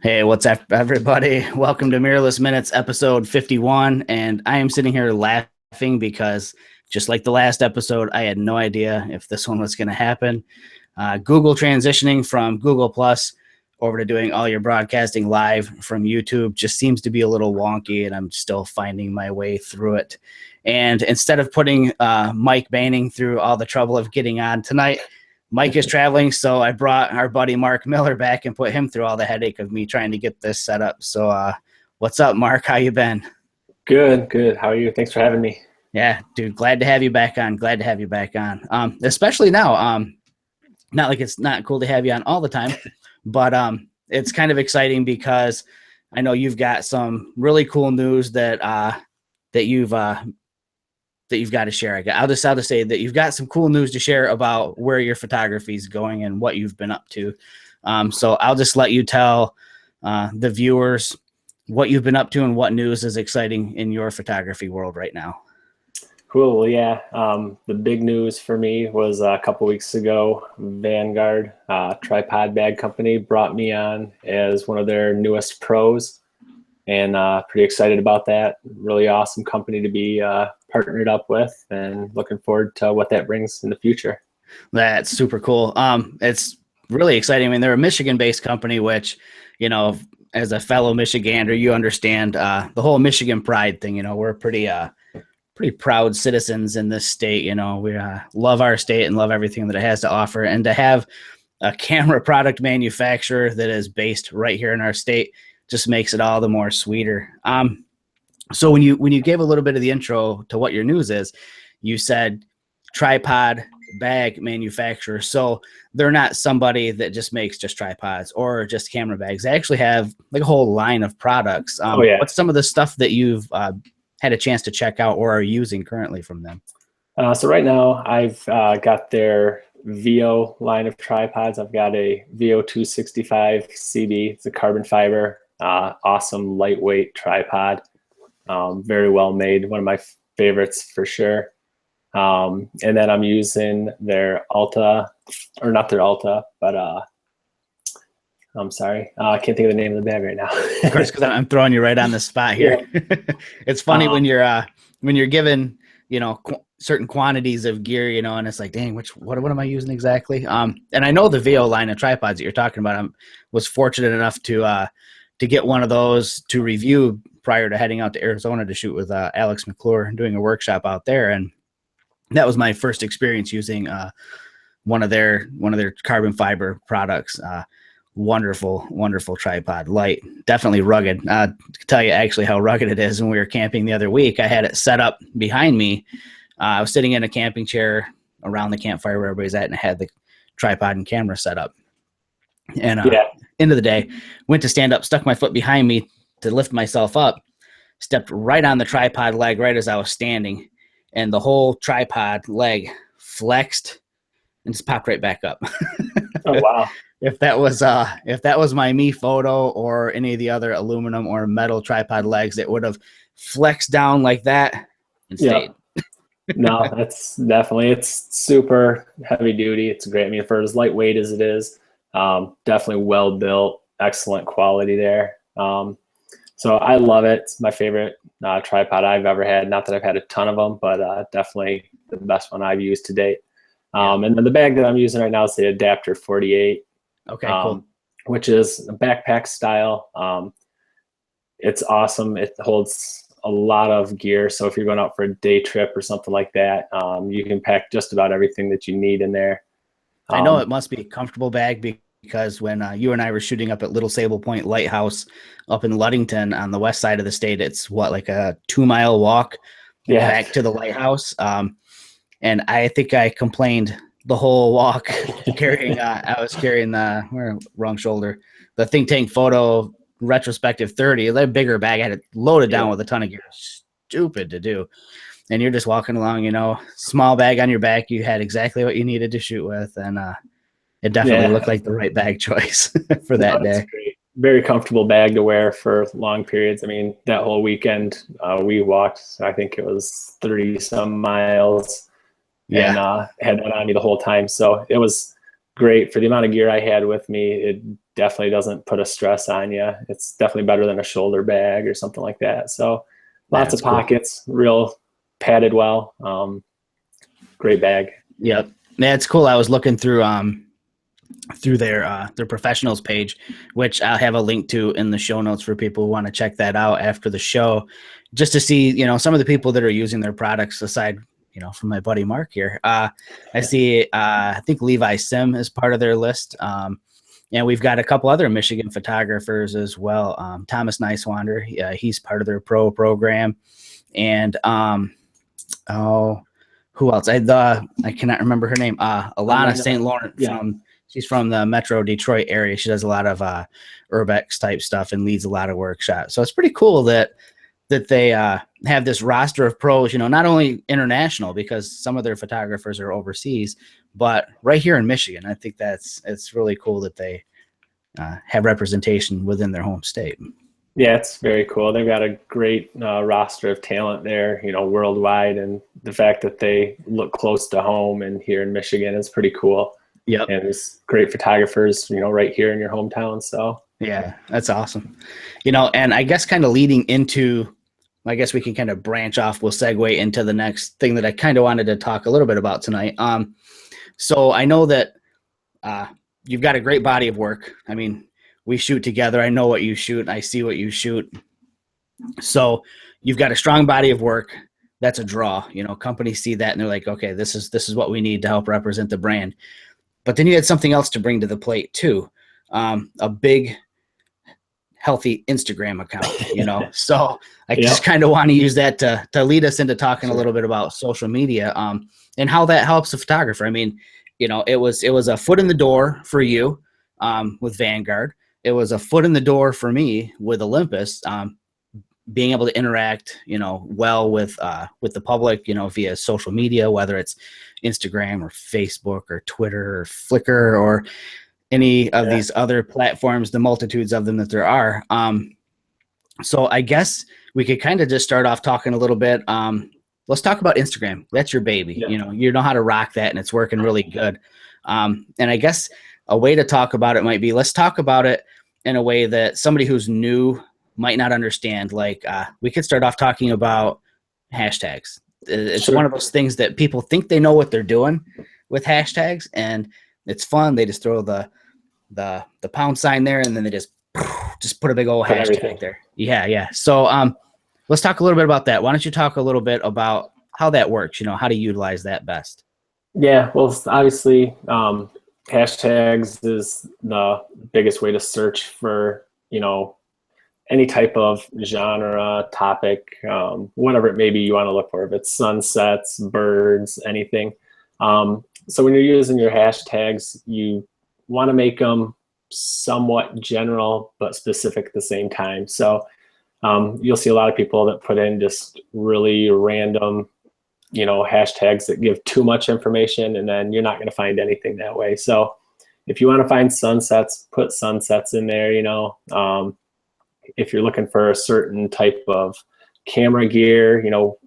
Hey, what's up, everybody? Welcome to Mirrorless Minutes, episode 51. And I am sitting here laughing because, just like the last episode, I had no idea if this one was going to happen. Google transitioning from Google Plus over to doing all your broadcasting live from YouTube just seems to be a little wonky, and I'm still finding my way through it. And instead of putting Mike Banning through all the trouble of getting on tonight, Mike is traveling, so I brought our buddy Mark Miller back and put him through all the headache of me trying to get this set up. So what's up, Mark? How you been? Good, good. How are you? Thanks for having me. Yeah, dude, glad to have you back on. Glad to have you back on. Especially now. Not like it's not cool to have you on all the time, but it's kind of exciting because I know you've got some really cool news that you've got to share. I'll just say that you've got some cool news to share about where your photography is going and what you've been up to. So I'll just let you tell the viewers what you've been up to and what news is exciting in your photography world right now. Cool. Well, yeah. The big news for me was a couple weeks ago, Vanguard tripod bag company brought me on as one of their newest pros, and pretty excited about that. Really awesome company to be partnered up with, and looking forward to what that brings in the future. That's super cool. It's really exciting. I mean, they're a Michigan-based company, which, you know, as a fellow Michigander, you understand the whole Michigan pride thing. You know, we're pretty proud citizens in this state. You know, we love our state and love everything that it has to offer. And to have a camera product manufacturer that is based right here in our state just makes it all the more sweeter. So when you gave a little bit of the intro to what your news is, you said tripod bag manufacturer. So they're not somebody that just makes just tripods or just camera bags. They actually have like a whole line of products. Oh yeah. What's some of the stuff that you've had a chance to check out or are using currently from them? So right now I've got their VO line of tripods. I've got a VO 265 CB. It's a carbon fiber, awesome lightweight tripod. Very well made. One of my favorites for sure. And then I'm using their Alta, or not their Alta, but I'm sorry. I can't think of the name of the bag right now. Of course, because I'm throwing you right on the spot here. Yeah. It's funny when you're given, you know, certain quantities of gear, you know, and it's like, dang, what am I using exactly? And I know the VO line of tripods that you're talking about. I was fortunate enough to get one of those to review prior to heading out to Arizona to shoot with Alex McClure, doing a workshop out there, and that was my first experience using one of their carbon fiber products. Wonderful tripod, light, definitely rugged. To tell you actually how rugged it is, when we were camping the other week, I had it set up behind me. I was sitting in a camping chair around the campfire where everybody's at, and I had the tripod and camera set up. And end of the day, went to stand up, stuck my foot behind me to lift myself up, stepped right on the tripod leg right as I was standing, and the whole tripod leg flexed and just popped right back up. Oh wow. If that was my Me Photo or any of the other aluminum or metal tripod legs, it would have flexed down like that and stayed. No, that's definitely, it's super heavy duty. It's great. I mean, for as lightweight as it is, definitely well built, excellent quality there. So I love it. It's my favorite tripod I've ever had. Not that I've had a ton of them, but definitely the best one I've used to date. And then the bag that I'm using right now is the Adapter 48. Okay, cool. Which is a backpack style. It's awesome. It holds a lot of gear. So if you're going out for a day trip or something like that, you can pack just about everything that you need in there. I know it must be a comfortable bag because when you and I were shooting up at Little Sable Point Lighthouse up in Ludington on the west side of the state, it's like a 2-mile walk back to the lighthouse. And I think I complained the whole walk carrying I was carrying the wrong shoulder, the Think Tank Photo Retrospective 30, a bigger bag. I had it loaded down with a ton of gear. Stupid to do. And you're just walking along, you know, small bag on your back. You had exactly what you needed to shoot with, and it definitely looked like the right bag choice for that day. Great. Very comfortable bag to wear for long periods. I mean, that whole weekend we walked, I think it was 30 some miles. And had that on me the whole time. So it was great for the amount of gear I had with me. It definitely doesn't put a stress on you. It's definitely better than a shoulder bag or something like that. So lots That's of cool. pockets, real padded well. Great bag. Yep. Yeah, it's cool. I was looking through their professionals page, which I'll have a link to in the show notes for people who want to check that out after the show, just to see, some of the people that are using their products aside, from my buddy Mark here. I see, I think Levi Sim is part of their list. And we've got a couple other Michigan photographers as well. Thomas Nicewander, he's part of their pro program. And, who else? I cannot remember her name. Alana St. Laurent she's from the Metro Detroit area. She does a lot of urbex type stuff and leads a lot of workshops. So it's pretty cool that they have this roster of pros, not only international because some of their photographers are overseas, but right here in Michigan. I think it's really cool that they have representation within their home state. Yeah, it's very cool. They've got a great roster of talent there, worldwide, and the fact that they look close to home and here in Michigan is pretty cool. Yep. And there's great photographers, right here in your hometown. So yeah, that's awesome. And I guess kind of leading into, I guess we can kind of branch off. We'll segue into the next thing that I kind of wanted to talk a little bit about tonight. So I know that you've got a great body of work. I mean, we shoot together. I know what you shoot. I see what you shoot. So you've got a strong body of work. That's a draw. Companies see that and they're like, okay, this is what we need to help represent the brand. But then you had something else to bring to the plate too. A big, healthy Instagram account, So I just kind of want to use that to lead us into talking a little bit about social media and how that helps a photographer. I mean, it was a foot in the door for you with Vanguard. It was a foot in the door for me with Olympus, being able to interact, well with the public, via social media, whether it's Instagram or Facebook or Twitter or Flickr or any of these other platforms, the multitudes of them that there are. So I guess we could kind of just start off talking a little bit. Let's talk about Instagram. That's your baby. Yeah. You know how to rock that and it's working really good. And I guess a way to talk about it might be, let's talk about it in a way that somebody who's new might not understand. Like we could start off talking about hashtags. It's one of those things that people think they know what they're doing with hashtags, and it's fun. They just throw the pound sign there, and then they just put a big old hashtag there. Yeah. So let's talk a little bit about that. Why don't you talk a little bit about how that works? How to utilize that best. Yeah, well, obviously, hashtags is the biggest way to search for, any type of genre, topic, whatever it may be you want to look for. If it's sunsets, birds, anything. So when you're using your hashtags, you want to make them somewhat general but specific at the same time. So you'll see a lot of people that put in just really random hashtags that give too much information, and then you're not going to find anything that way. So if you want to find sunsets, put sunsets in there. If you're looking for a certain type of camera gear,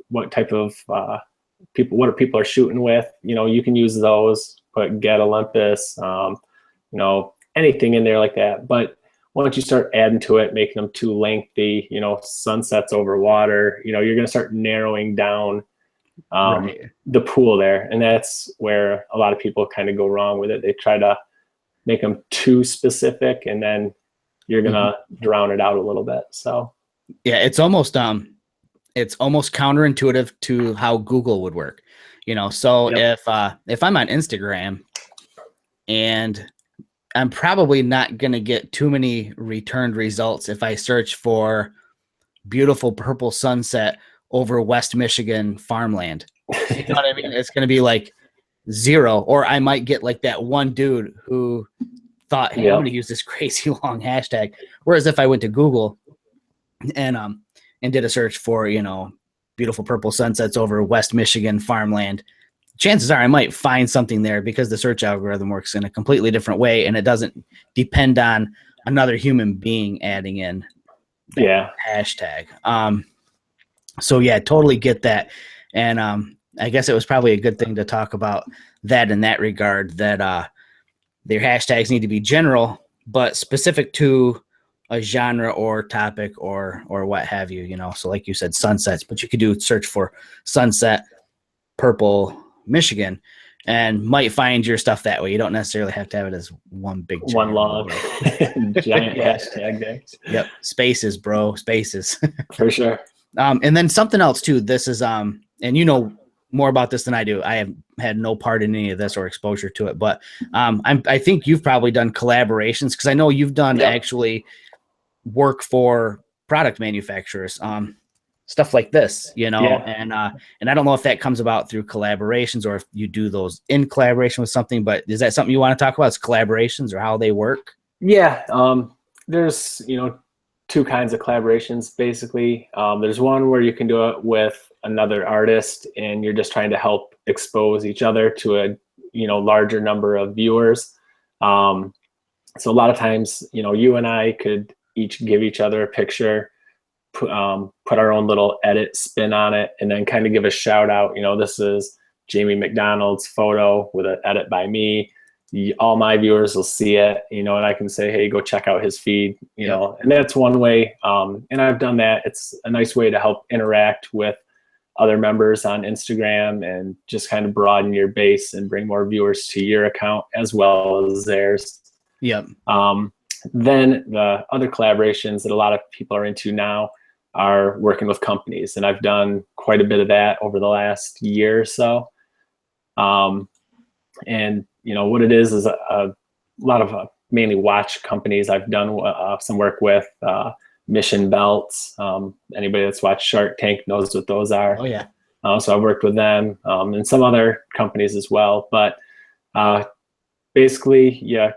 what type of what people are shooting with, you can use those. Put Get Olympus, anything in there like that. But once you start adding to it, making them too lengthy, sunsets over water, you're going to start narrowing down the pool there. And that's where a lot of people kind of go wrong with it. They try to make them too specific, and then you're going to drown it out a little bit. So yeah, it's almost counterintuitive to how Google would work, so if I'm on Instagram, and I'm probably not going to get too many returned results if I search for beautiful purple sunset over West Michigan farmland. You know what I mean? It's going to be like 0, or I might get like that one dude who thought, hey, I'm going to use this crazy long hashtag. Whereas if I went to Google and did a search for, beautiful purple sunsets over West Michigan farmland, chances are I might find something there because the search algorithm works in a completely different way, and it doesn't depend on another human being adding in that hashtag. So yeah, totally get that. And I guess it was probably a good thing to talk about that in that regard, that their hashtags need to be general, but specific to a genre or topic or what have you, you know. So like you said, sunsets, but you could do search for sunset, purple, Michigan, and might find your stuff that way. You don't necessarily have to have it as one big one long giant yeah. hashtag there. Yep. Spaces, bro. Spaces. For sure. And then something else too. This is and you know more about this than I do. I have had no part in any of this or exposure to it, but I think you've probably done collaborations, because I know you've done actually work for product manufacturers, stuff like this, you know, and I don't know if that comes about through collaborations or if you do those in collaboration with something, but is that something you want to talk about? Is collaborations or how they work? Yeah. There's, you know, two kinds of collaborations basically. There's one where you can do it with another artist and you're just trying to help expose each other to a, you know, larger number of viewers. So a lot of times, you know, you and I could each give each other a picture, put our own little edit spin on it, and then kind of give a shout out. You know, this is Jamie McDonald's photo with an edit by me. All my viewers will see it, you know, and I can say, hey, go check out his feed, you know, and that's one way. And I've done that. It's a nice way to help interact with other members on Instagram and just kind of broaden your base and bring more viewers to your account as well as theirs. Yep. Then the other collaborations that a lot of people are into now are working with companies. And I've done quite a bit of that over the last year or so. And, you know, what it is a lot of mainly watch companies I've done some work with, Mission Belts. Anybody that's watched Shark Tank knows what those are. Oh, yeah. So I've worked with them and some other companies as well. But basically, yeah,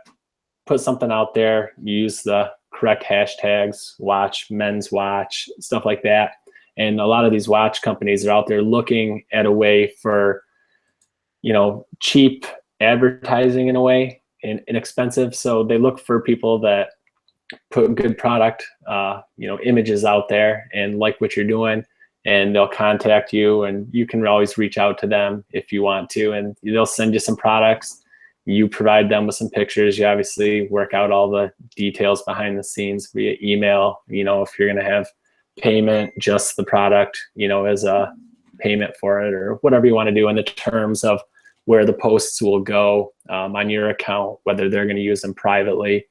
put something out there, use the correct hashtags, watch, men's watch, stuff like that. And a lot of these watch companies are out there looking at a way for, you know, cheap advertising in a way, and inexpensive. So they look for people that put good product, you know, images out there and like what you're doing, and they'll contact you, and you can always reach out to them if you want to, and they'll send you some products. You provide them with some pictures. You obviously work out all the details behind the scenes via email. You know, if you're going to have payment, just the product, you know, as a payment for it, or whatever you want to do in the terms of where the posts will go on your account, whether they're going to use them privately.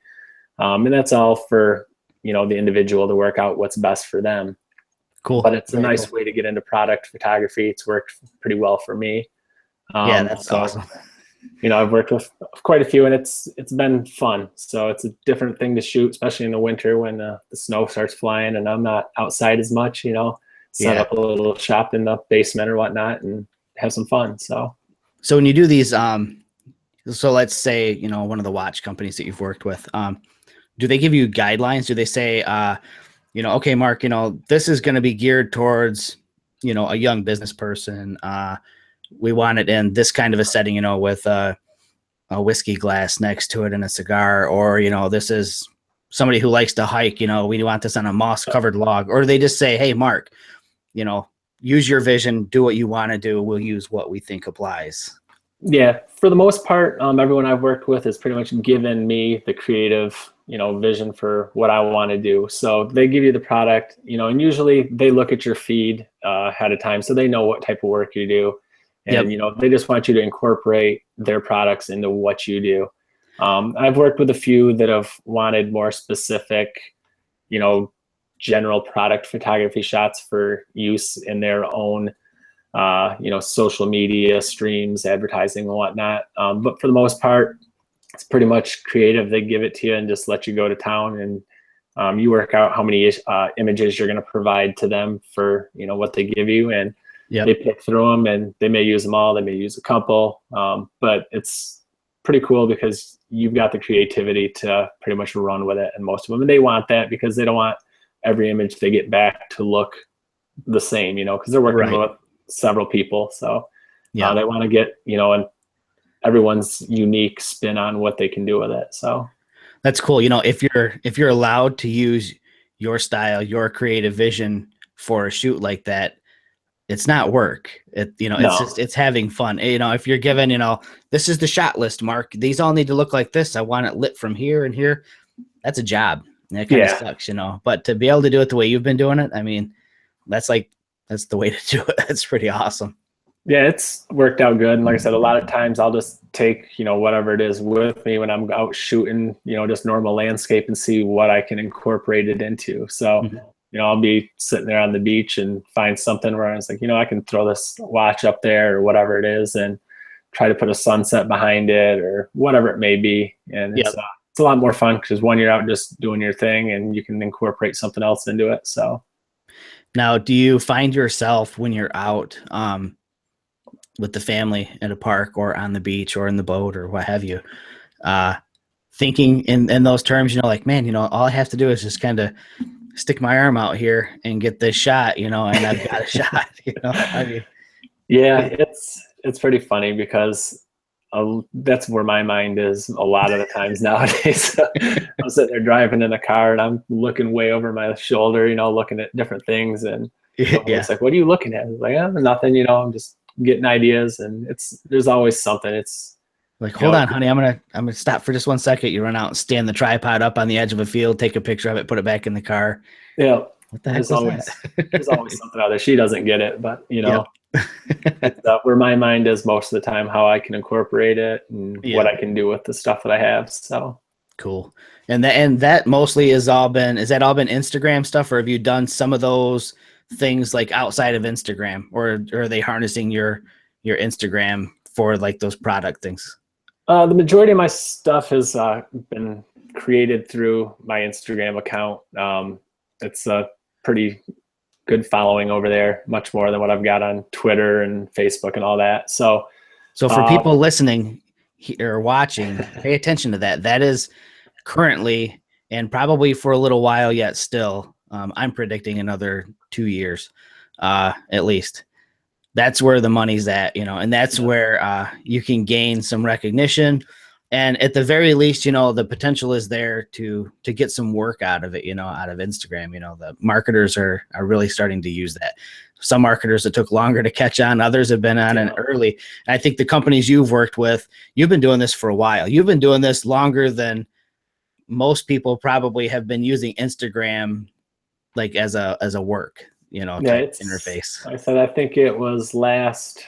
And that's all for, you know, the individual to work out what's best for them. Cool. But it's a nice way to get into product photography. It's worked pretty well for me. Yeah, that's awesome. You know, I've worked with quite a few, and it's been fun. So it's a different thing to shoot, especially in the winter when the snow starts flying and I'm not outside as much, you know, set up a little shop in the basement or whatnot and have some fun. So when you do these, so let's say, you know, one of the watch companies that you've worked with, do they give you guidelines? Do they say, you know, okay, Mark, you know, this is going to be geared towards, you know, a young business person. We want it in this kind of a setting, you know, with a whiskey glass next to it and a cigar, or, you know, this is somebody who likes to hike, you know, we want this on a moss covered log, or they just say, hey, Mark, you know, use your vision, do what you want to do. We'll use what we think applies. Yeah, for the most part, everyone I've worked with has pretty much given me the creative, you know, vision for what I want to do. So they give you the product, you know, and usually they look at your feed ahead of time, so they know what type of work you do. And, you know, they just want you to incorporate their products into what you do. I've worked with a few that have wanted more specific, you know, general product photography shots for use in their own, you know, social media streams, advertising and whatnot. But for the most part, it's pretty much creative. They give it to you and just let you go to town, and you work out how many images you're going to provide to them for, you know, what they give you. And they pick through them, and they may use them all. They may use a couple, but it's pretty cool because you've got the creativity to pretty much run with it. And most of them, and they want that because they don't want every image they get back to look the same, you know, because they're working with several people. So they want to get, you know, and everyone's unique spin on what they can do with it. So that's cool. You know, if you're allowed to use your style, your creative vision for a shoot like that, it's not work. It's just, it's having fun. If you're given, this is the shot list, Mark, these all need to look like this. I want it lit from here and here. That's a job. And it kind of sucks, but to be able to do it the way you've been doing it, I mean, that's the way to do it. That's pretty awesome. Yeah, it's worked out good. And like I said, a lot of times I'll just take, whatever it is with me when I'm out shooting, just normal landscape and see what I can incorporate it into. So, I'll be sitting there on the beach and find something where I was like, I can throw this watch up there or whatever it is and try to put a sunset behind it or whatever it may be. And it's a lot more fun because when you're out just doing your thing and you can incorporate something else into it. So now, do you find yourself when you're out with the family at a park or on the beach or in the boat or what have you, thinking in those terms, like, man, all I have to do is just kind of stick my arm out here and get this shot, and I've got a shot, I mean, yeah, it's pretty funny because that's where my mind is a lot of the times nowadays. I'm sitting there driving in a car and I'm looking way over my shoulder, looking at different things. And it's like, what are you looking at? It's like, nothing, I'm just getting ideas. And there's always something. It's like, hold on, honey, I'm gonna stop for just 1 second. You run out and stand the tripod up on the edge of a field, take a picture of it, put it back in the car. Yeah. What the heck is that? There's always something out there. She doesn't get it, but it's where my mind is most of the time, how I can incorporate it and what I can do with the stuff that I have. So cool. And that mostly has that all been Instagram stuff, or have you done some of those things like outside of Instagram, or are they harnessing your Instagram for like those product things? The majority of my stuff has been created through my Instagram account. It's a pretty good following over there, much more than what I've got on Twitter and Facebook and all that. So for people listening or watching, pay attention to that. That is currently, and probably for a little while yet still, I'm predicting another 2 years, at least. That's where the money's at, and that's where you can gain some recognition. And at the very least, the potential is there to get some work out of it, out of Instagram. The marketers are really starting to use that. Some marketers, it took longer to catch on. Others have been on it early. And I think the companies you've worked with, you've been doing this for a while. You've been doing this longer than most people probably have been using Instagram, like as a work, interface. Like I said, I think it was last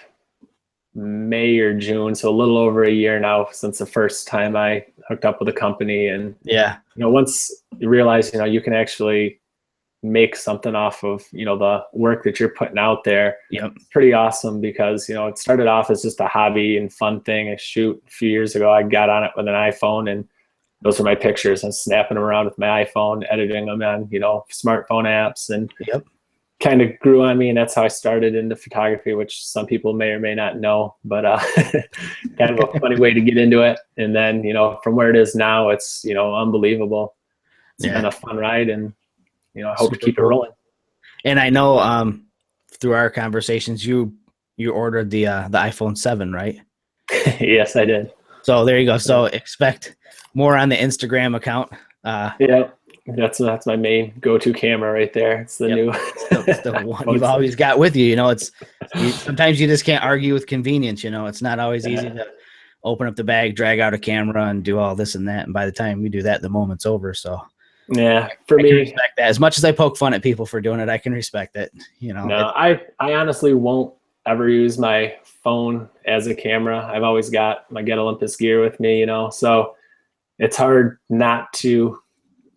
May or June, so a little over a year now since the first time I hooked up with a company. And once you realize you can actually make something off of the work that you're putting out there, it's pretty awesome because it started off as just a hobby and fun thing. I shoot a few years ago, I got on it with an iPhone, and those are my pictures. I'm snapping them around with my iPhone, editing them on smartphone apps, and kind of grew on me, and that's how I started into photography, which some people may or may not know, but kind of a funny way to get into it. And then, from where it is now, it's, unbelievable. It's been a fun ride, and, I hope to keep it rolling. And I know through our conversations, you ordered the iPhone 7, right? Yes, I did. So there you go. So expect more on the Instagram account. That's my main go-to camera right there. It's the new still one you've always got with you. Sometimes you just can't argue with convenience. It's not always easy to open up the bag, drag out a camera, and do all this and that. And by the time we do that, the moment's over. So for me, respect that. As much as I poke fun at people for doing it, I can respect it. No, I honestly won't ever use my phone as a camera. I've always got my Get Olympus gear with me, so it's hard not to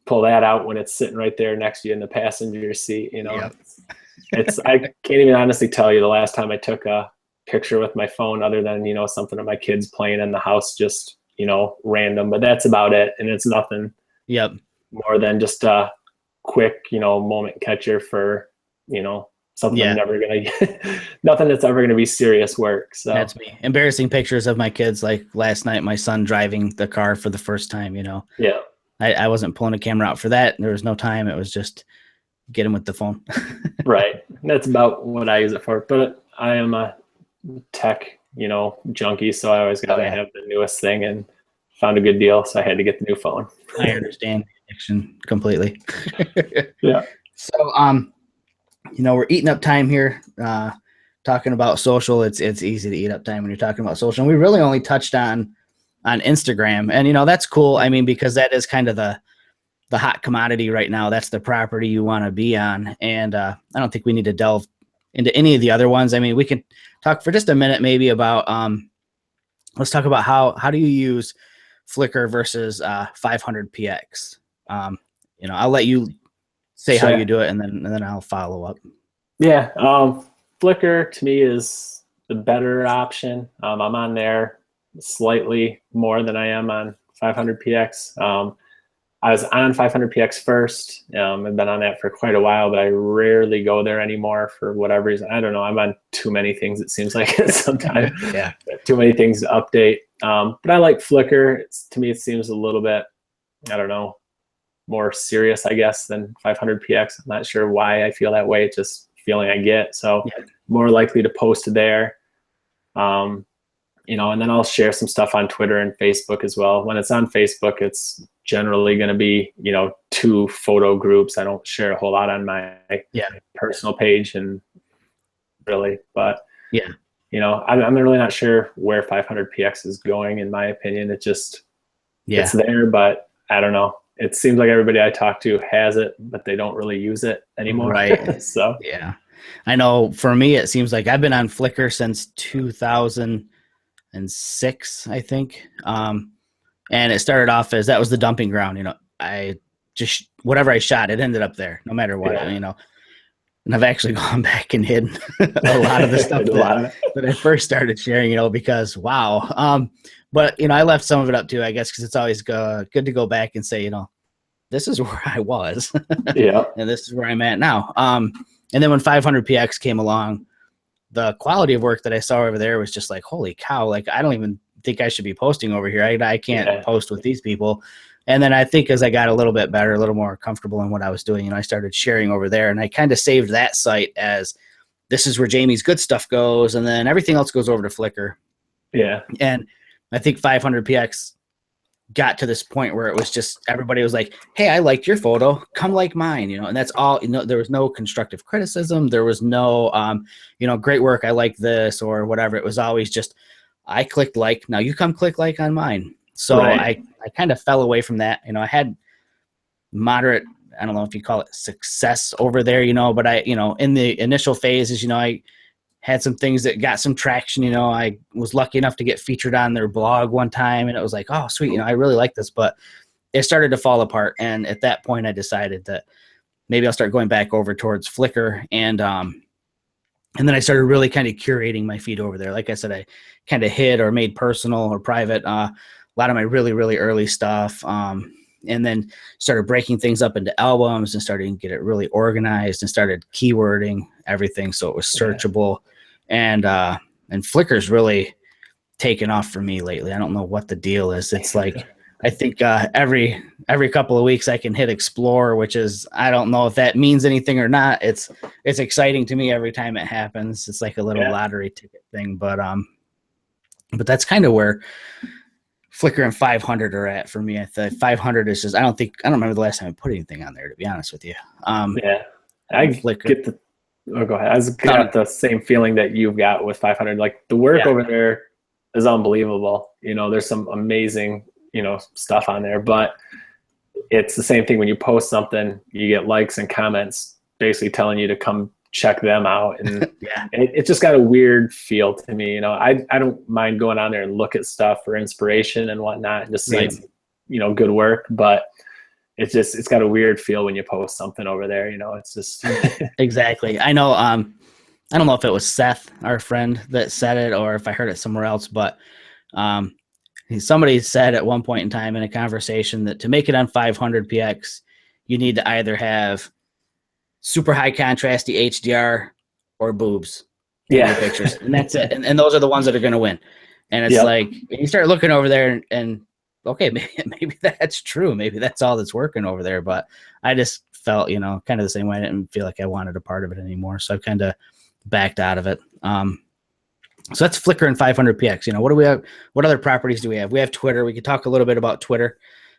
pull that out when it's sitting right there next to you in the passenger seat. I can't even honestly tell you the last time I took a picture with my phone, other than something of my kids playing in the house, just random, but that's about it. And it's nothing more than just a quick moment catcher for something I'm never gonna nothing that's ever gonna be serious work. So that's me. Embarrassing pictures of my kids, like last night, my son driving the car for the first time. I wasn't pulling a camera out for that. There was no time. It was just get him with the phone. Right. That's about what I use it for. But I am a tech, junkie, so I always got to have the newest thing, and found a good deal, so I had to get the new phone. I understand the addiction completely. Yeah. So, we're eating up time here. talking about social, it's easy to eat up time when you're talking about social. And we really only touched on Instagram, and that's cool. I mean, because that is kind of the hot commodity right now. That's the property you want to be on, and I don't think we need to delve into any of the other ones. I mean, we can talk for just a minute maybe about let's talk about how do you use Flickr versus 500px. I'll let you say how you do it, and then I'll follow up. Yeah, Flickr to me is the better option. I'm on there slightly more than I am on 500px. I was on 500px first. I've been on that for quite a while, but I rarely go there anymore for whatever reason. I don't know. I'm on too many things, it seems like sometimes. Yeah. Too many things to update. But I like Flickr. To me, it seems a little bit, I don't know, more serious, I guess, than 500px. I'm not sure why I feel that way. It's just feeling I get. So more likely to post there. And then I'll share some stuff on Twitter and Facebook as well. When it's on Facebook, it's generally going to be, 2 photo groups. I don't share a whole lot on my personal page, and really, but I'm really not sure where 500px is going. In my opinion, it just it's there, but I don't know. It seems like everybody I talk to has it, but they don't really use it anymore. Right. So yeah, I know. For me, it seems like I've been on Flickr since 2006, I think. And it started off as that was the dumping ground. I just whatever I shot, it ended up there, no matter what. And I've actually gone back and hidden a lot of the stuff that I first started sharing. Because wow. But I left some of it up too, I guess, because it's always good to go back and say, this is where I was, and this is where I'm at now. And then when 500px came along, the quality of work that I saw over there was just like, holy cow! Like, I don't even think I should be posting over here. I can't post with these people. And then I think as I got a little bit better, a little more comfortable in what I was doing, I started sharing over there, and I kind of saved that site as this is where Jamie's good stuff goes, and then everything else goes over to Flickr. Yeah. And I think 500px got to this point where it was just everybody was like, hey, I liked your photo, come like mine, and that's all. There was no constructive criticism, there was no great work, I like this or whatever. It was always just I clicked like, now you come click like on mine. So I kind of fell away from that. I had moderate, I don't know if you call it success over there, but I in the initial phases, I had some things that got some traction. I was lucky enough to get featured on their blog one time, and it was like, oh, sweet. I really like this, but it started to fall apart. And at that point I decided that maybe I'll start going back over towards Flickr. And then I started really kind of curating my feed over there. Like I said, I kind of hid or made personal or private a lot of my really, really early stuff. And then started breaking things up into albums and started to get it really organized and started keywording everything so it was searchable. And Flickr's really taken off for me lately. I don't know what the deal is. It's like I think every couple of weeks I can hit explore, which is, I don't know if that means anything or not. It's exciting to me every time it happens. It's like a little lottery ticket thing, but that's kind of where Flickr and 500 are at for me. I think 500 is just, I don't remember the last time I put anything on there, to be honest with you. I get the, go ahead. I got the same feeling that you've got with 500. Like the work over there is unbelievable. There's some amazing, stuff on there, but it's the same thing when you post something, you get likes and comments basically telling you to come check them out. And it just got a weird feel to me. I don't mind going on there and look at stuff for inspiration and whatnot, and just seeing, good work, but it's got a weird feel when you post something over there. It's just exactly. I know. I don't know if it was Seth, our friend, that said it, or if I heard it somewhere else, but somebody said at one point in time in a conversation that to make it on 500px, you need to either have super high contrasty HDR or boobs in your pictures, and that's it. And those are the ones that are going to win. And it's like you start looking over there, and okay, maybe that's true. Maybe that's all that's working over there. But I just felt, kind of the same way. I didn't feel like I wanted a part of it anymore, so I kind of backed out of it. So that's Flickr and 500px. What do we have? What other properties do we have? We have Twitter. We could talk a little bit about Twitter,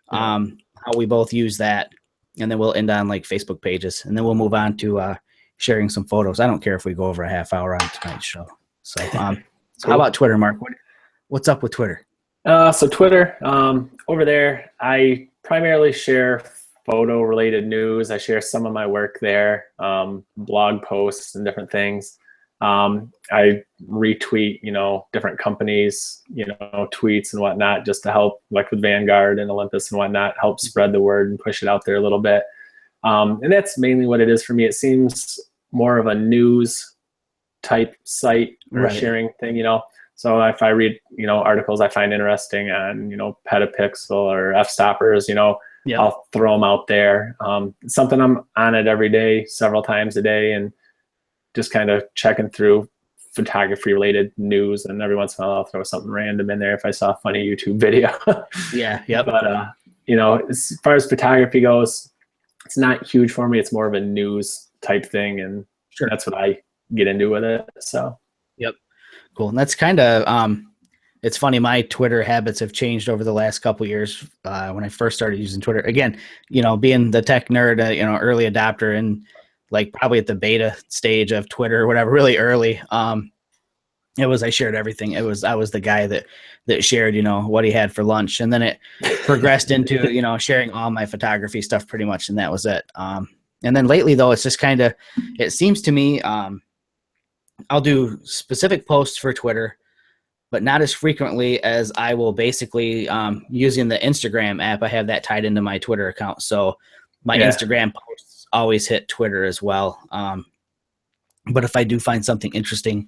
how we both use that, and then we'll end on like Facebook pages, and then we'll move on to sharing some photos. I don't care if we go over a half hour on tonight's show. So, Cool. How about Twitter, Mark? What's up with Twitter? So Twitter, over there, I primarily share photo-related news. I share some of my work there, blog posts and different things. I retweet, different companies, tweets and whatnot, just to help, like with Vanguard and Olympus and whatnot, help spread the word and push it out there a little bit. And that's mainly what it is for me. It seems more of a news type site or sharing thing, So if I read, articles I find interesting on, petapixel or f-stoppers, I'll throw them out there. It's something I'm on it every day, several times a day, and just kind of checking through photography related news. And every once in a while I'll throw something random in there if I saw a funny YouTube video. But, as far as photography goes, it's not huge for me. It's more of a news type thing. And that's what I get into with it. So. Cool. And that's kind of, it's funny. My Twitter habits have changed over the last couple of years. When I first started using Twitter, again, being the tech nerd, early adopter and like probably at the beta stage of Twitter or whatever, really early. I shared everything. I was the guy that shared, what he had for lunch. And then it progressed into, sharing all my photography stuff pretty much. And that was it. And then lately though, it's just kind of, it seems to me, I'll do specific posts for Twitter, but not as frequently as I will basically using the Instagram app. I have that tied into my Twitter account. So my Instagram posts always hit Twitter as well. But if I do find something interesting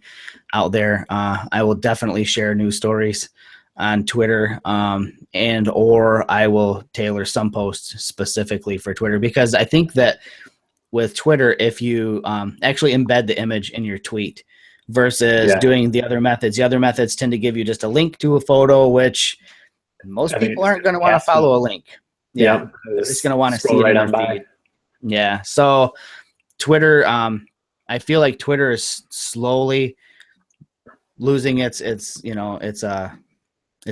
out there, I will definitely share news stories on Twitter, and or I will tailor some posts specifically for Twitter, because I think that with Twitter, if you actually embed the image in your tweet versus doing the other methods tend to give you just a link to a photo, which most people aren't going to want to follow a link. They're just going to want to see it in their feed. Yeah. So Twitter, I feel like Twitter is slowly losing its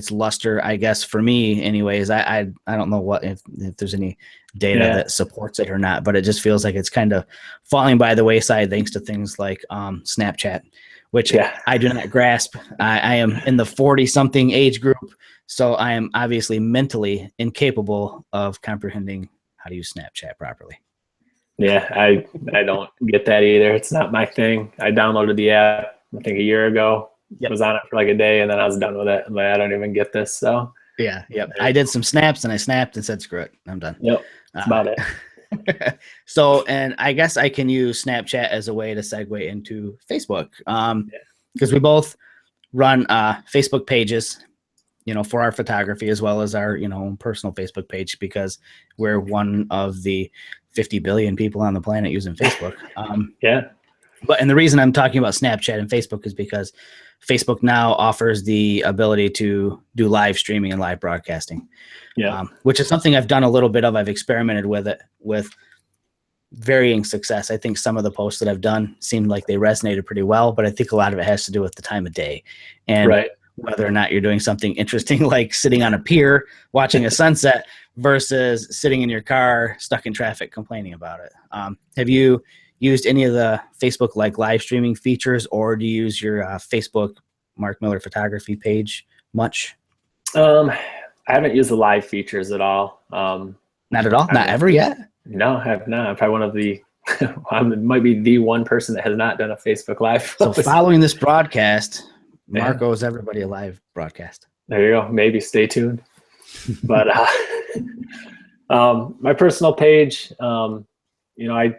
luster, I guess, for me anyways. I don't know if there's any data that supports it or not, but it just feels like it's kind of falling by the wayside thanks to things like Snapchat, which I do not grasp. I am in the 40-something age group, so I am obviously mentally incapable of comprehending how to use Snapchat properly. Yeah, I don't get that either. It's not my thing. I downloaded the app, I think a year ago. Was on it for like a day, and then I was done with it. I'm like, I don't even get this. So I did some snaps, and I snapped and said, "Screw it, I'm done." That's about it. So, and I guess I can use Snapchat as a way to segue into Facebook, because we both run Facebook pages, for our photography as well as our personal Facebook page, because we're one of the 50 billion people on the planet using Facebook. And the reason I'm talking about Snapchat and Facebook is because Facebook now offers the ability to do live streaming and live broadcasting, which is something I've done a little bit of. I've experimented with it with varying success. I think some of the posts that I've done seemed like they resonated pretty well, but I think a lot of it has to do with the time of day and whether or not you're doing something interesting, like sitting on a pier watching a sunset versus sitting in your car stuck in traffic complaining about it. Have you used any of the Facebook like live streaming features, or do you use your Facebook Mark Miller photography page much? I haven't used the live features at all. Not at all? Not ever yet? No, I have not. I'm probably one of the I might be the one person that has not done a Facebook live. So following this broadcast, Mark owes everybody a live broadcast. There you go. Maybe stay tuned. But my personal page, I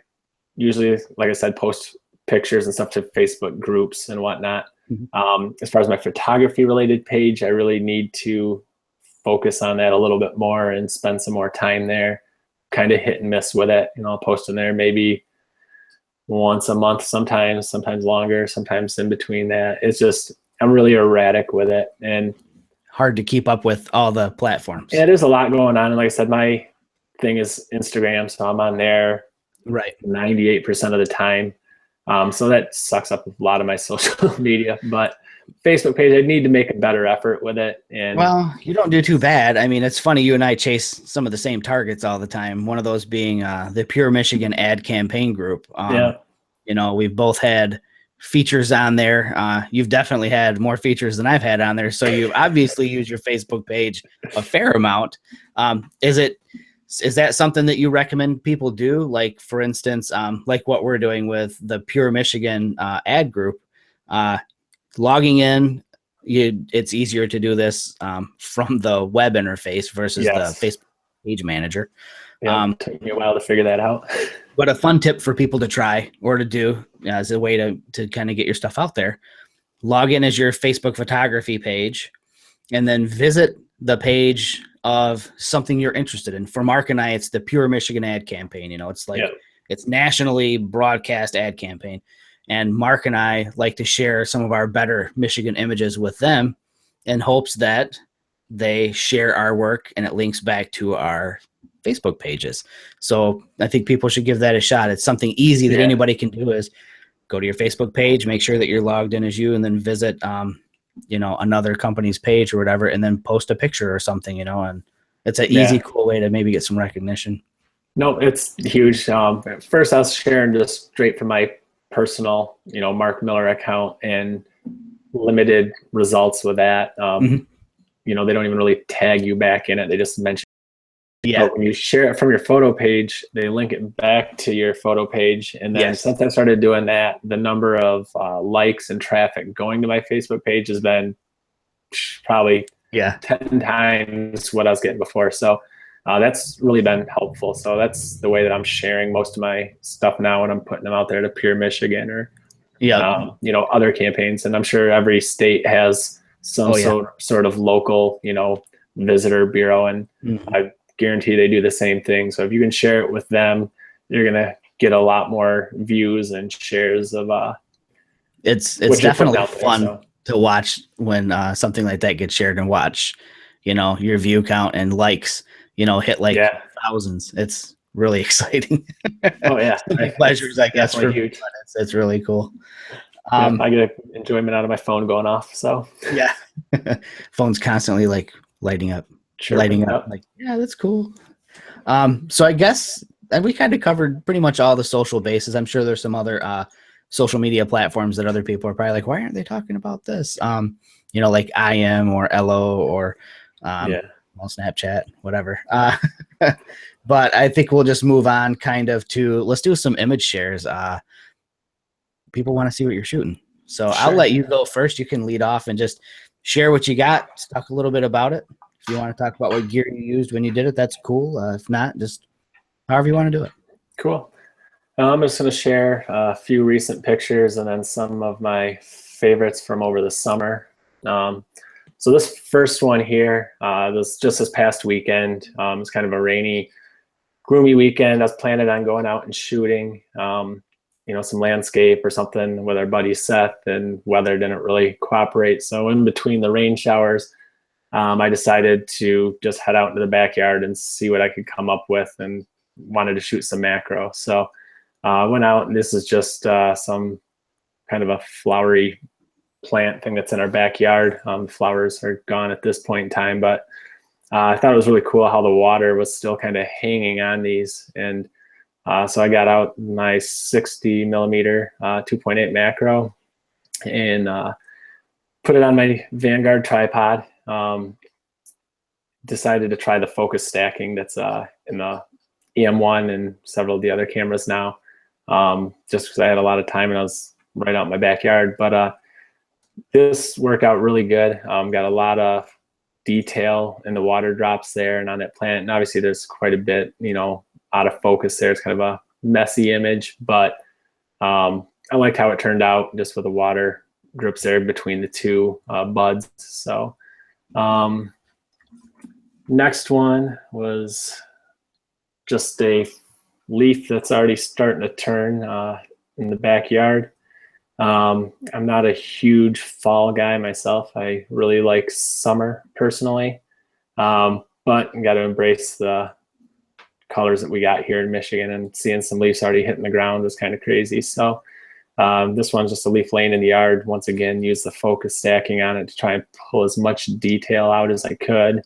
usually, like I said, post pictures and stuff to Facebook groups and whatnot. As far as my photography related page, I really need to focus on that a little bit more and spend some more time there. Kind of hit and miss with it. I'll post in there maybe once a month, sometimes longer, sometimes in between that. It's just, I'm really erratic with it and hard to keep up with all the platforms. Yeah, there's a lot going on. And like I said, my thing is Instagram, so I'm on there 98% of the time. So that sucks up a lot of my social media, but Facebook page, I need to make a better effort with it. And well, you don't do too bad. I mean, it's funny. You and I chase some of the same targets all the time. One of those being the Pure Michigan ad campaign group. You know, we've both had features on there. You've definitely had more features than I've had on there. So you obviously use your Facebook page a fair amount. Is that something that you recommend people do? Like, for instance, like what we're doing with the Pure Michigan ad group, logging in, it's easier to do this from the web interface versus the Facebook page manager. Yeah, took me a while to figure that out. But a fun tip for people to try or to do as a way to kind of get your stuff out there, log in as your Facebook photography page and then visit the page of something you're interested in. For Mark and I, it's the Pure Michigan ad campaign. You know, it's like it's nationally broadcast ad campaign. And Mark and I like to share some of our better Michigan images with them in hopes that they share our work and it links back to our Facebook pages. So I think people should give that a shot. It's something easy that anybody can do is go to your Facebook page, make sure that you're logged in as you, and then visit, another company's page or whatever, and then post a picture or something, and it's an easy, cool way to maybe get some recognition. No, it's huge. First I was sharing just straight from my personal, Mark Miller account and limited results with that. They don't even really tag you back in it. They just mention. But when you share it from your photo page, they link it back to your photo page. And then since I started doing that, the number of likes and traffic going to my Facebook page has been probably 10 times what I was getting before. So that's really been helpful. So that's the way that I'm sharing most of my stuff now when I'm putting them out there to Pure Michigan or, other campaigns. And I'm sure every state has some sort of local, visitor bureau. And I guarantee they do the same thing. So if you can share it with them, you're going to get a lot more views and shares of it's definitely fun to watch when something like that gets shared and watch, your view count and likes, hit like thousands. It's really exciting. Oh yeah. Pleasures, I guess, for huge. It's really cool. I get enjoyment out of my phone going off. So phone's constantly like lighting up. Like, that's cool. So I guess we kind of covered pretty much all the social bases. I'm sure there's some other social media platforms that other people are probably like, why aren't they talking about this? Like IM or LO or Snapchat, whatever. But I think we'll just move on kind of to, let's do some image shares. People want to see what you're shooting. So I'll let you go first. You can lead off and just share what you got. Just talk a little bit about it. If you want to talk about what gear you used when you did it, that's cool. If not, just however you want to do it. Cool. I'm just going to share a few recent pictures and then some of my favorites from over the summer. So this first one here, was just this past weekend. It's kind of a rainy, gloomy weekend. I was planning on going out and shooting, some landscape or something with our buddy Seth, and weather didn't really cooperate. So in between the rain showers, I decided to just head out into the backyard and see what I could come up with, and wanted to shoot some macro. So I went out, and this is just some kind of a flowery plant thing that's in our backyard. The flowers are gone at this point in time, but I thought it was really cool how the water was still kind of hanging on these. And so I got out my 60 millimeter 2.8 macro and put it on my Vanguard tripod. Decided to try the focus stacking that's in the EM1 and several of the other cameras now, just because I had a lot of time and I was right out in my backyard. But this worked out really good. Got a lot of detail in the water drops there and on that plant. And obviously there's quite a bit, out of focus there. It's kind of a messy image, but I liked how it turned out just with the water drips there between the two buds. So next one was just a leaf that's already starting to turn in the backyard. I'm not a huge fall guy myself. I really like summer personally, but you got to embrace the colors that we got here in Michigan, and seeing some leaves already hitting the ground was kind of crazy. So this one's just a leaf laying in the yard. Once again, use the focus stacking on it to try and pull as much detail out as I could.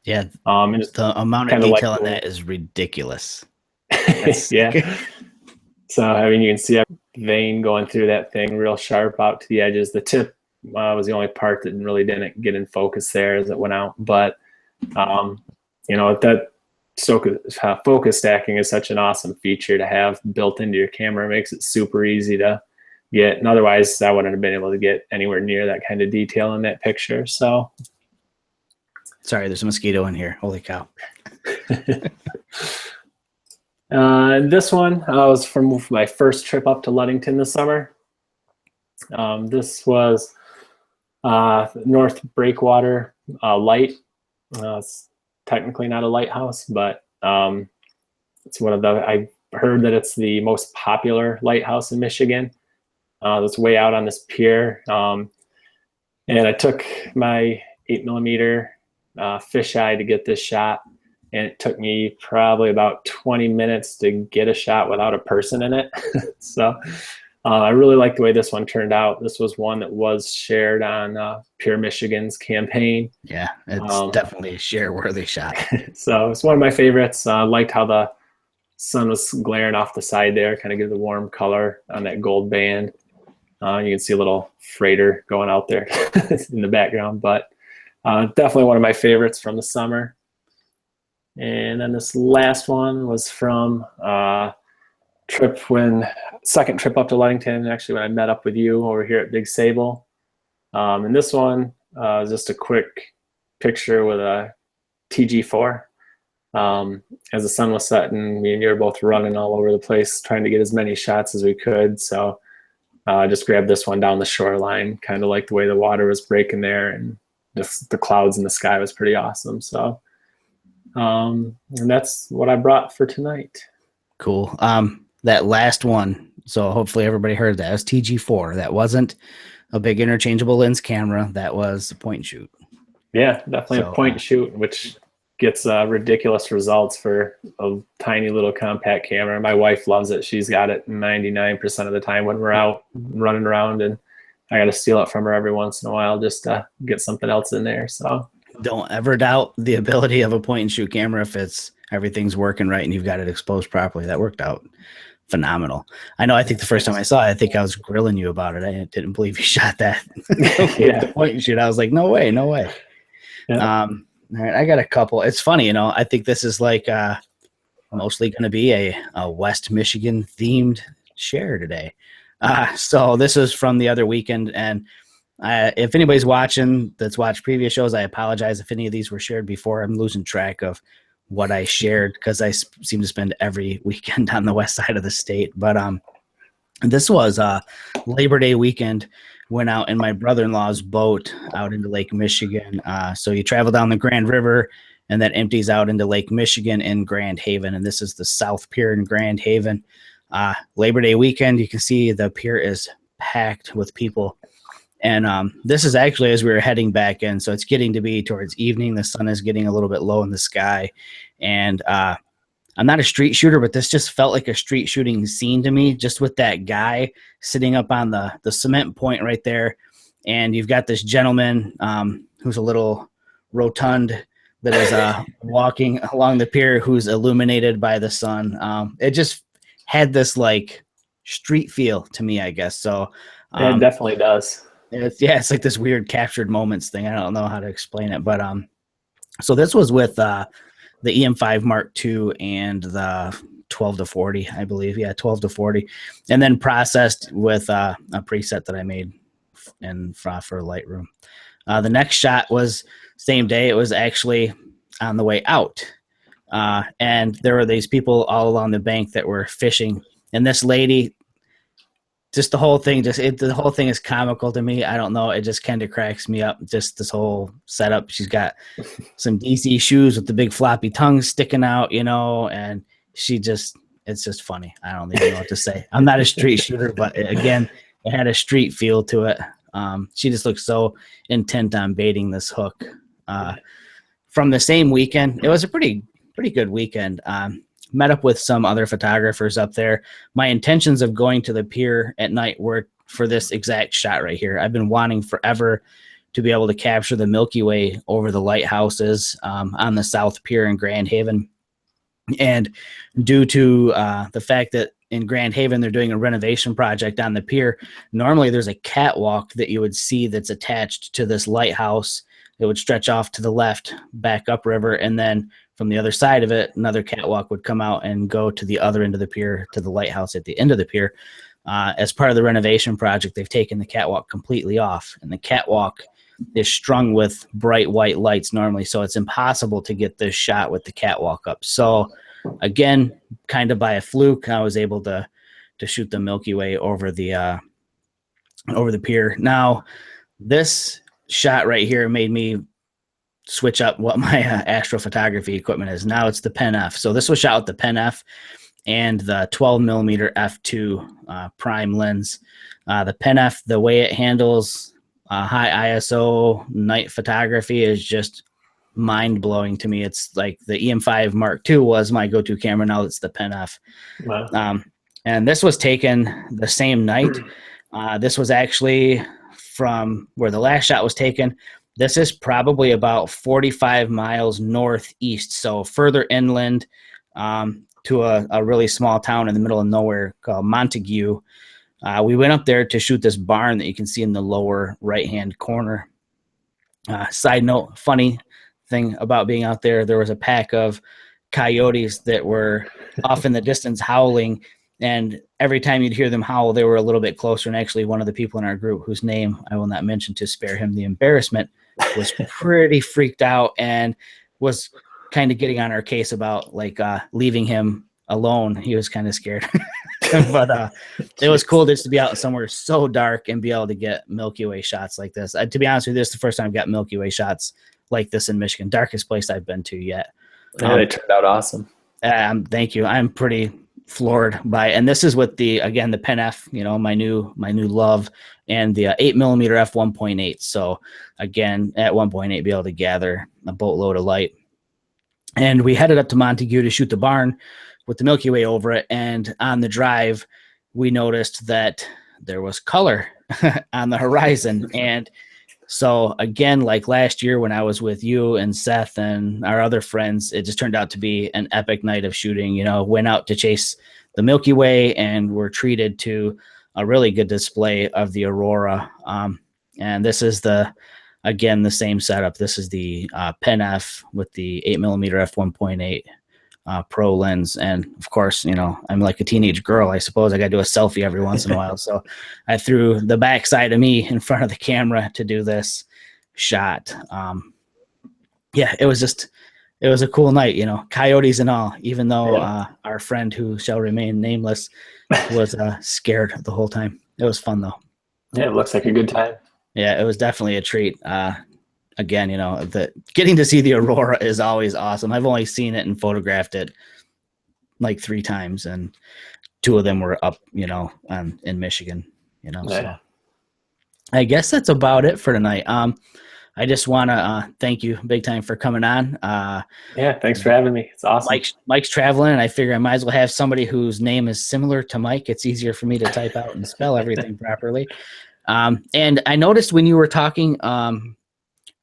Yeah, and just the amount of detail in that is ridiculous. Yeah. So I mean, you can see vein going through that thing real sharp out to the edges. The tip was the only part that really didn't get in focus there as it went out. But, that focus stacking is such an awesome feature to have built into your camera. It makes it super easy to get. And otherwise, I wouldn't have been able to get anywhere near that kind of detail in that picture. So, sorry, there's a mosquito in here. Holy cow. This one was from my first trip up to Ludington this summer. This was North Breakwater Light. It's technically not a lighthouse, but it's one of the, I heard that it's the most popular lighthouse in Michigan. It's way out on this pier. And I took my 8mm fisheye to get this shot. And it took me probably about 20 minutes to get a shot without a person in it. So I really like the way this one turned out. This was one that was shared on Pure Michigan's campaign. Yeah, it's definitely a share-worthy shot. So it's one of my favorites. I liked how the sun was glaring off the side there, kind of give the warm color on that gold band. You can see a little freighter going out there in the background, but definitely one of my favorites from the summer. And then this last one was from second trip up to Ludington, actually when I met up with you over here at Big Sable. And this one is just a quick picture with a TG4. As the sun was setting, me and you were both running all over the place trying to get as many shots as we could. So I just grabbed this one down the shoreline, kind of like the way the water was breaking there, and just the clouds in the sky was pretty awesome. So and that's what I brought for tonight. Cool. That last one, so hopefully everybody heard that, it was TG4. That wasn't a big interchangeable lens camera. That was a point and shoot. Yeah, definitely a point and shoot, which gets ridiculous results for a tiny little compact camera. My wife loves it. She's got it 99% of the time when we're out running around, and I got to steal it from her every once in a while just to get something else in there. So don't ever doubt the ability of a point and shoot camera if everything's working right and you've got it exposed properly. That worked out phenomenal. I know. I think the first time I saw it, I think I was grilling you about it. I didn't believe you shot that. Yeah, point and shoot. I was like, no way. Yeah. All right, I got a couple. It's funny, I think this is like mostly going to be a West Michigan themed share today. So this is from the other weekend, and if anybody's watching that's watched previous shows, I apologize if any of these were shared before. I'm losing track of what I shared because I seem to spend every weekend on the west side of the state. But this was Labor Day weekend. Went out in my brother-in-law's boat out into Lake Michigan. So you travel down the Grand River, and that empties out into Lake Michigan in Grand Haven. And this is the South Pier in Grand Haven. Labor Day weekend, you can see the pier is packed with people. And this is actually as we were heading back in. So it's getting to be towards evening. The sun is getting a little bit low in the sky. And I'm not a street shooter, but this just felt like a street shooting scene to me, just with that guy sitting up on the cement point right there. And you've got this gentleman who's a little rotund that is walking along the pier who's illuminated by the sun. It just had this like street feel to me, I guess. So it definitely does. It's like this weird captured moments thing. I don't know how to explain it, but so this was with the EM5 Mark II and the 12 to 40, I believe. Yeah, 12 to 40, and then processed with a preset that I made for Lightroom. The next shot was same day. It was actually on the way out, and there were these people all along the bank that were fishing, and this lady. Just the whole thing, the whole thing is comical to me. I don't know. It just kind of cracks me up. Just this whole setup. She's got some DC shoes with the big floppy tongues sticking out, and it's just funny. I don't even know what to say. I'm not a street shooter, but again, it had a street feel to it. She just looks so intent on baiting this hook. From the same weekend, it was a pretty good weekend. Met up with some other photographers up there. My intentions of going to the pier at night were for this exact shot right here. I've been wanting forever to be able to capture the Milky Way over the lighthouses on the South Pier in Grand Haven. And due to the fact that in Grand Haven they're doing a renovation project on the pier, normally there's a catwalk that you would see that's attached to this lighthouse that would stretch off to the left back upriver, and then from the other side of it another catwalk would come out and go to the other end of the pier to the lighthouse at the end of the pier. As part of the renovation project, they've taken the catwalk completely off, and the catwalk is strung with bright white lights normally, so it's impossible to get this shot with the catwalk up. So again, kind of by a fluke, I was able to shoot the Milky Way over the pier. Now, this shot right here made me switch up what my astrophotography equipment is. Now it's the Pen F. So this was shot with the Pen F and the 12 millimeter f2 prime lens. The Pen F, the way it handles high ISO night photography is just mind-blowing to me. It's like the EM5 Mark II was my go-to camera. Now it's the Pen F. Wow. And this was taken the same night. This was actually from where the last shot was taken. This is probably about 45 miles northeast, so further inland to a really small town in the middle of nowhere called Montague. We went up there to shoot this barn that you can see in the lower right-hand corner. Side note, funny thing about being out there, there was a pack of coyotes that were off in the distance howling, and every time you'd hear them howl, they were a little bit closer. And actually, one of the people in our group, whose name I will not mention to spare him the embarrassment, was pretty freaked out and was kind of getting on our case about like leaving him alone. He was kind of scared. But it was cool just to be out somewhere so dark and be able to get Milky Way shots like this. To be honest with you, this is the first time I've got Milky Way shots like this in Michigan. Darkest place I've been to yet. Yeah, they turned out awesome. Thank you. I'm pretty floored by it. And this is with the Pen F, my new love, and the 8 millimeter f1.8. So again, at 1.8, be able to gather a boatload of light. And we headed up to Montague to shoot the barn with the Milky Way over it. And on the drive, we noticed that there was color on the horizon. And so again, like last year when I was with you and Seth and our other friends, it just turned out to be an epic night of shooting. Went out to chase the Milky Way and were treated to a really good display of the aurora. And this is the same setup. This is the Pen F with the 8 millimeter f1.8 pro lens. And of course, I'm like a teenage girl. I suppose I got to do a selfie every once in a while. So I threw the backside of me in front of the camera to do this shot. It was a cool night, coyotes and all, even though our friend, who shall remain nameless, was scared the whole time. It was fun though. Yeah, it looks like a good time. Yeah, it was definitely a treat. Again, getting to see the aurora is always awesome. I've only seen it and photographed it like 3 times, and 2 of them were up, in Michigan, Yeah. So I guess that's about it for tonight. I just want to thank you big time for coming on. Yeah, thanks for having me. It's awesome. Mike's traveling, and I figure I might as well have somebody whose name is similar to Mike. It's easier for me to type out and spell everything properly. And I noticed when you were talking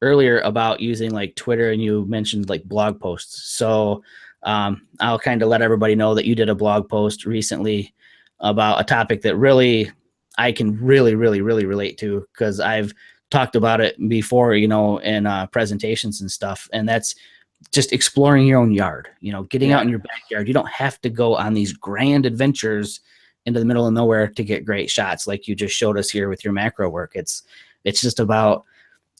earlier about using like Twitter, and you mentioned like blog posts. So I'll kind of let everybody know that you did a blog post recently about a topic that really I can really relate to, because I've talked about it before, in presentations and stuff. And that's just exploring your own yard, getting out in your backyard. You don't have to go on these grand adventures into the middle of nowhere to get great shots like you just showed us here with your macro work. It's just about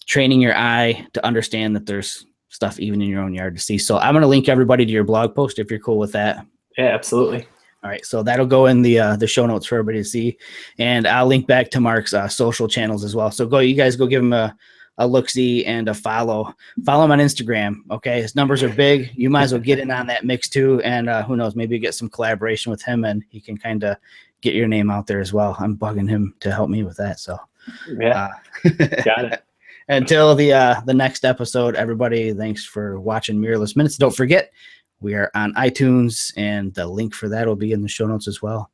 training your eye to understand that there's stuff even in your own yard to see. So I'm going to link everybody to your blog post if you're cool with that. Yeah, absolutely. All right, so that'll go in the show notes for everybody to see, and I'll link back to Mark's social channels as well. So you guys go give him a look-see and a follow. Follow him on Instagram. Okay, his numbers are big. You might as well get in on that mix too, and who knows, maybe get some collaboration with him, and he can kind of get your name out there as well. I'm bugging him to help me with that. So yeah, got it. Until the next episode, everybody, thanks for watching Mirrorless Minutes. Don't forget, we are on iTunes, and the link for that will be in the show notes as well.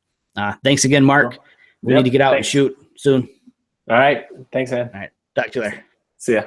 Thanks again, Mark. We need to get out and shoot soon. All right. Thanks, man. All right. Talk to you later. See ya.